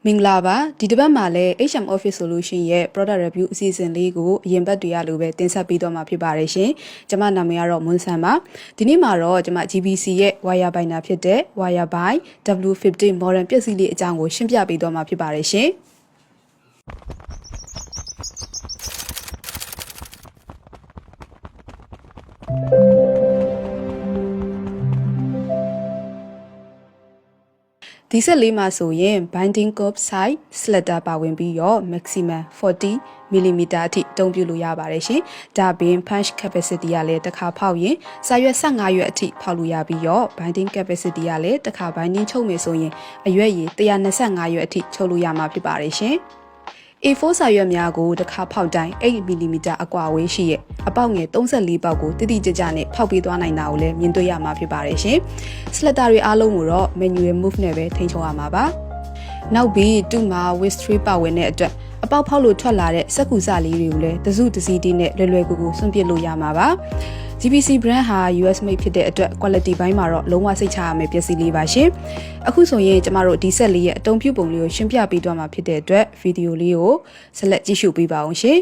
မင်္ဂလာပါဒီတစ်ပတ်မှာလည်း HM Office Solution ရဲ့ Product Review အစီအစဉ်လေးကိုအရင်ဘက်တွေကလိုပဲတင်ဆက်ပေးတော့မှာဖြစ်ပါတယ်ရှင်ကျွန်မနာမည်ကတော့မွန်းဆန်ပါဒီနေ့မှာတော့ကျွန်မ GBC ရဲ့ Wire Binder ဖြစ်တဲ့ Wire by W15 Modern ပစ္စည်းလေးအကြောင်းကိုရှင်းပြပေးတော့မှာဖြစ်ပါတယ်ရှင်ဒီဆက်လေးမှာဆိုရင် binding curve size slider ပါဝင်ပြီးတော့ maximum 40mm အထိအသုံးပြုလို့ရပါတယ်ရှင်။ဒါပြင် punch capacity ကလည်းတစ်ခါဖောက်ရင်စာရွက်15ရွက်အထိဖောက်လို့ရပြီးတော့ binding capacity ကလည်းတစ်ခါ binding ချုပ်မယ်ဆိုရင်အရွက်ရည်125ရွက်အထိချုပ်လို့ရမှာဖြစ်ပါတယ်ရှင်။ A4 စာရွက်များကိုတစ်ခါဖောက်တိုင်း 8mm အကွာအဝေးရှိရဲ့အပေါက်ငယ်34ပေါက်ကိုတိတိကျကျနဲ့ဖောက်ပေးသွားနိုင်တာကိုလည်းမြင်တွေ့ရမှာဖြစ်ပါတယ်ရှင်။ Slider တွေအားလုံးကိုတော့ manual move နဲ့ပဲထိန်းချုပ်ရမှာပါ။နောက်ပြီးတူမှာ width 3ပါဝင်တဲ့အတွက်အပေါက်ဖောက်လို့ထွက်လာတဲ့စက္ကူစလေးတွေကိုလည်းတစုတစည်းတည်းနဲ့လွယ်လွယ်ကူကူစွန့်ပစ်လို့ရမှာပါ။ GBC brand ဟာ US made ဖြစ်တဲ့အတွက် quality ဘိုင်းမှာတော့လုံးဝစိတ်ချရမယ့်ပစ္စည်းလေးပါရှင်။အခုဆိုရင်ကျမတို့ဒီဆက်လေးရဲ့အသုံးပြုပုံလေးကိုရှင်းပြပေးသွားမှာဖြစ်တဲ့အတွက်ဗီဒီယိုလေးကိုဆက်လက်ကြည့်ရှုပေးပါအောင်ရှင်။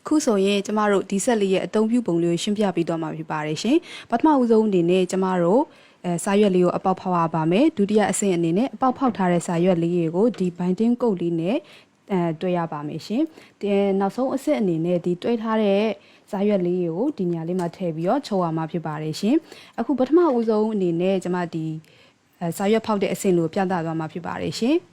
ခုဆိုရင်ကျမတို့ဒီဆက်လေးရဲ့အသုံးပြုပုံလေးကိုရှင်းပြပေးသွားမှာဖြစ်ပါတယ်ရှင်။ပထမဦးဆုံးအနေနဲ့ကျမတို့စာရွက်လေးကိုအပေါက်ဖောက်ရပါမယ်။ဒုတိယအဆင့်အနေနဲ့အပေါက်ဖောက်ထားတဲ့စာရွက်လေးတွေကိုဒီ binding code လေးနဲ့တွေ့ရပါမယ်ရှင်။နောက်ဆုံးအဆင့်အနေနဲ့ဒီတွေ့ထားတဲ့စာရွက်လေးကိုဒီနေရာလေးမှာထည့်ပြီးတော့ချုပ်ရမှာဖြစ်ပါတယ်ရှင်။အခုပထမဦးဆုံးအနေနဲ့ကျွန်မဒီစာရွက်ဖောက်တဲ့အဆင့်ကိုပြသသွားမှာဖြစ်ပါတယ်ရှင်။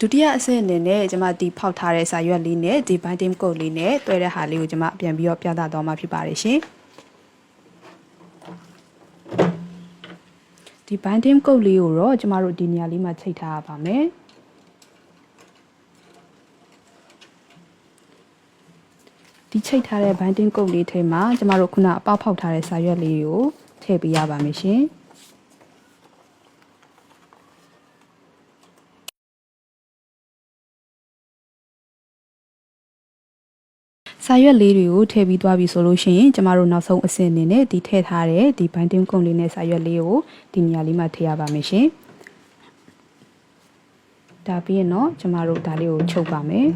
ဒုတိယအဆင့်အနေနဲ့ကျွန်မဒီဖောက်ထားတဲ့စာရွက်လေးနဲ့ဒီ binding code လေးနဲ့တွဲတဲ့ဟာလေးကိုကျွန်မပြန်ပြီးတော့ပြသသွားမှာဖြစ်ပါတယ်ရှင်ဒီ binding code လေးကိုတော့ကျွန်မတို့ဒီနေရာလေးမှာချိန်ထားရပါမယ်ဒီချိန်ထားတဲ့ binding code လေးထဲမှာကျွန်မတို့ခုနအပေါက်ဖောက်ထားတဲ့စာရွက်လေးကိုထည့်ပေးရပါမယ်ရှင်စာရွက်လေးတွေကိုထည့်ပြီးသွားပြီဆိုလို့ရှိရင်ကျမတို့နောက်ဆုံးအဆင့်အနေနဲ့ဒီထည့်ထားတဲ့ဒီ binding code လေးနဲ့စာရွက်လေးကိုဒီနေရာလေးမှာထည့်ရပါမယ်ရှင်။ဒါပြီးရင်တော့ကျမတို့ဒါလေးကိုချုပ်ပါမယ်။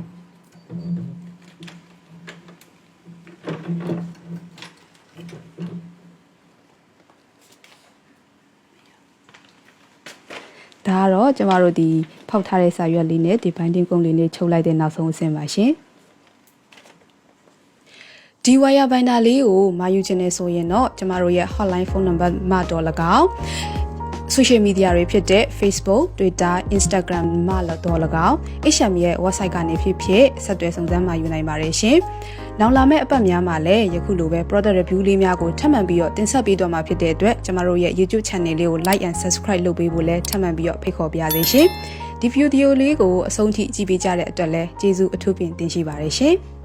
ဒါကတော့ကျမတို့ဒီဖောက်ထားတဲ့စာရွက်လေးနဲ့ဒီ binding code လေးနဲ့ချုပ်လိုက်တဲ့နောက်ဆုံးအဆင့်ပါရှင်။ဒီ wire binder လေးကိုမာယူချင်နေဆိုရင်တော့ကျမတို့ရဲ့ hotline phone number မှာတော့၎င်း social media တွေဖြစ်တဲ့ Facebook, Twitter, Instagram မှာတော့၎င်း HM ရဲ့ website ကနေဖြစ်ဖြစ်ဆက်သွယ်စုံစမ်းမှာယူနိုင်ပါတယ်ရှင်။နောက်လာမယ့်အပတ်များမှာလည်းယခုလိုပဲ product review လေးများကိုထပ်မံပြီးတော့တင်ဆက်ပေးတော့မှာဖြစ်တဲ့အတွက်ကျမတို့ရဲ့ YouTube channel လေးကို like and subscribe လုပ်ပေးဖို့လည်းထပ်မံပြီးတော့ဖိတ်ခေါ်ပါရစေရှင်။ဒီ video လေးကိုအဆုံးထိကြည့်ပေးကြတဲ့အတွက်လည်းကျေးဇူးအထူးပင်တင်ရှိပါတယ်ရှင်။